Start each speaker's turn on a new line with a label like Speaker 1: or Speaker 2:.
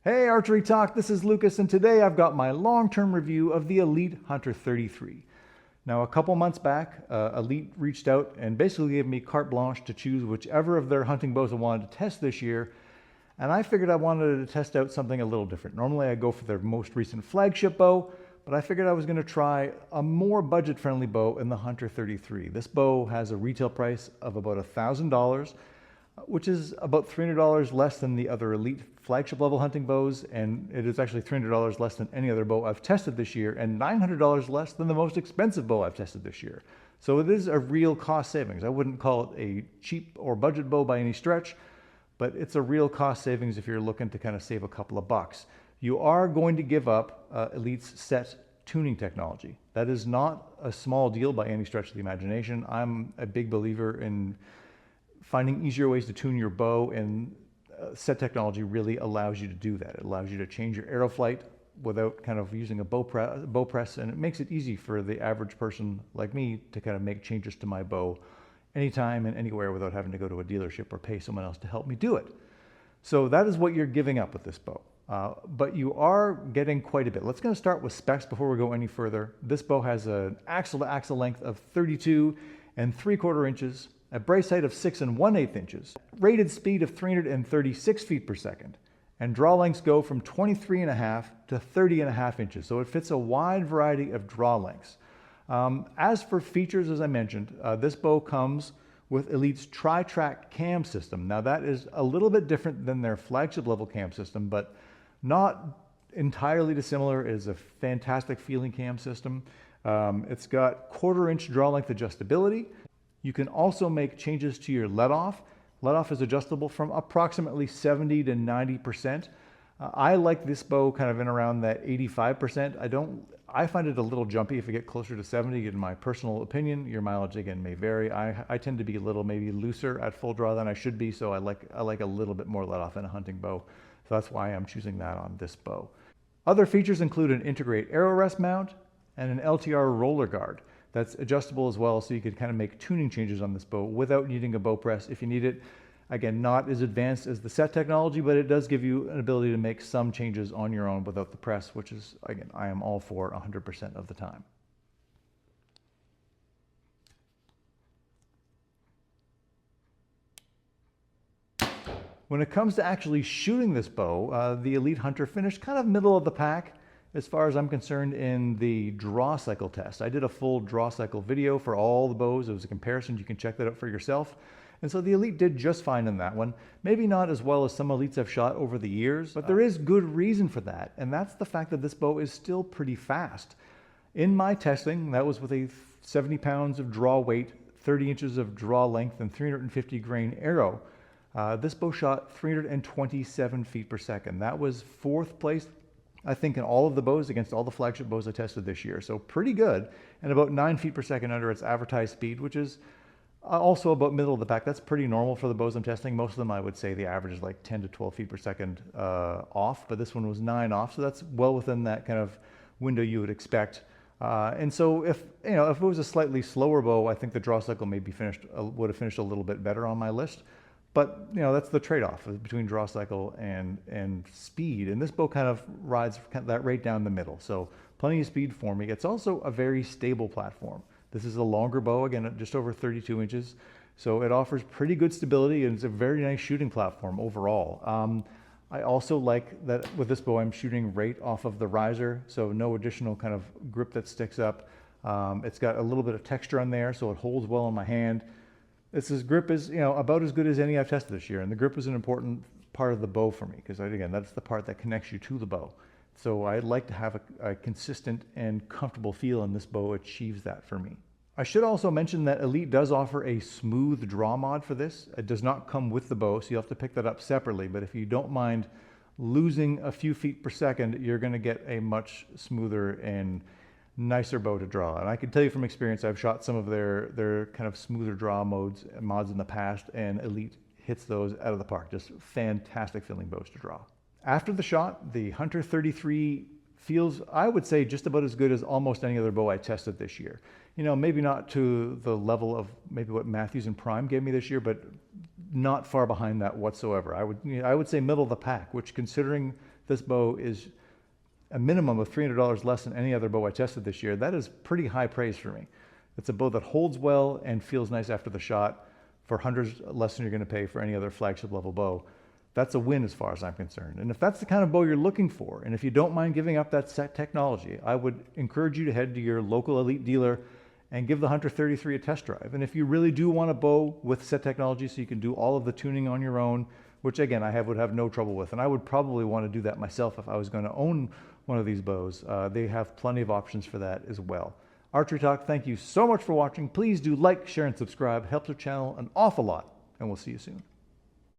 Speaker 1: Hey Archery Talk, this is Lucas, and today I've got my long-term review of the Elite HNTR33. Now, a couple months back, Elite reached out and basically gave me carte blanche to choose whichever of their hunting bows I wanted to test this year, and I figured I wanted to test out something a little different. Normally I go for their most recent flagship bow, but I figured I was going to try a more budget-friendly bow in the HNTR33. This bow has a retail price of about $1,000, which is about $300 less than the other Elite flagship level hunting bows, and it is actually $300 less than any other bow I've tested this year, and $900 less than the most expensive bow I've tested this year. So it is a real cost savings. I wouldn't call it a cheap or budget bow by any stretch, but it's a real cost savings if you're looking to kind of save a couple of bucks. You are going to give up Elite's set tuning technology. That is not a small deal by any stretch of the imagination. I'm a big believer in finding easier ways to tune your bow, and set technology really allows you to do that. It allows you to change your arrow flight without kind of using a bow press, and it makes it easy for the average person like me to kind of make changes to my bow anytime and anywhere without having to go to a dealership or pay someone else to help me do it. So that is what you're giving up with this bow. But you are getting quite a bit. Let's going to start with specs before we go any further. This bow has an axle to axle length of 32 3/4 inches, a brace height of 6 1/8 inches, rated speed of 336 feet per second, and draw lengths go from 23.5 to 30.5 inches. So it fits a wide variety of draw lengths. As for features, as I mentioned, this bow comes with Elite's tri-track cam system. Now that is a little bit different than their flagship level cam system, but not entirely dissimilar. It is a fantastic feeling cam system. It's got 1/4 inch draw length adjustability. You can also make changes to your let-off. Let-off is adjustable from approximately 70 to 90%. I like this bow kind of in around that 85%. I find it a little jumpy if you get closer to 70, in my personal opinion. Your mileage, again, may vary. I tend to be a little maybe looser at full draw than I should be, so I like a little bit more let-off in a hunting bow. So that's why I'm choosing that on this bow. Other features include an integrate arrow rest mount and an LTR roller guard that's adjustable as well, so you could kind of make tuning changes on this bow without needing a bow press if you need it. Again, not as advanced as the set technology, but it does give you an ability to make some changes on your own without the press, which is, again, I am all for 100% of the time. When it comes to actually shooting this bow, the Elite Hunter finished kind of middle of the pack as far as I'm concerned in the draw cycle test. I did a full draw cycle video for all the bows. It was a comparison. You can check that out for yourself. And so the Elite did just fine in that one. Maybe not as well as some Elites I've shot over the years, but there is good reason for that. And that's the fact that this bow is still pretty fast. In my testing, that was with a 70 pounds of draw weight, 30 inches of draw length, and 350 grain arrow. This bow shot 327 feet per second. That was 4th place, I think, in all of the bows against all the flagship bows I tested this year. So pretty good, and about 9 feet per second under its advertised speed, which is also about middle of the pack. That's pretty normal for the bows I'm testing. Most of them, I would say the average is like 10 to 12 feet per second off, but this one was 9 off, so that's well within that kind of window you would expect. And so if it was a slightly slower bow, I think the draw cycle maybe would have finished a little bit better on my list. But that's the trade-off between draw cycle and speed. And this bow kind of rides that right down the middle. So plenty of speed for me. It's also a very stable platform. This is a longer bow, again, just over 32 inches. So it offers pretty good stability, and it's a very nice shooting platform overall. I also like that with this bow, I'm shooting right off of the riser, so no additional kind of grip that sticks up. It's got a little bit of texture on there, so it holds well in my hand. This grip is, about as good as any I've tested this year, and the grip is an important part of the bow for me, because again, that's the part that connects you to the bow. So I'd like to have a consistent and comfortable feel, and this bow achieves that for me. I should also mention that Elite does offer a smooth draw mod for this. It does not come with the bow, so you'll have to pick that up separately, but if you don't mind losing a few feet per second, you're going to get a much smoother and nicer bow to draw. And I can tell you from experience, I've shot some of their kind of smoother draw mods in the past, and Elite hits those out of the park. Just fantastic feeling bows to draw. After the shot, the HNTR33 feels, I would say, just about as good as almost any other bow I tested this year. Maybe not to the level of maybe what Matthews and Prime gave me this year, but not far behind that whatsoever. I would say middle of the pack, which, considering this bow is a minimum of $300 less than any other bow I tested this year. That is pretty high praise for me. It's a bow that holds well and feels nice after the shot for hundreds less than you're going to pay for any other flagship level bow. That's a win as far as I'm concerned. And if that's the kind of bow you're looking for, and if you don't mind giving up that set technology, I would encourage you to head to your local Elite dealer and give the Hunter 33 a test drive. And if you really do want a bow with set technology so you can do all of the tuning on your own, which again, would have no trouble with, and I would probably want to do that myself if I was going to own one of these bows. They have plenty of options for that as well. Archery Talk, thank you so much for watching. Please do like, share, and subscribe. Helps our channel an awful lot, and we'll see you soon.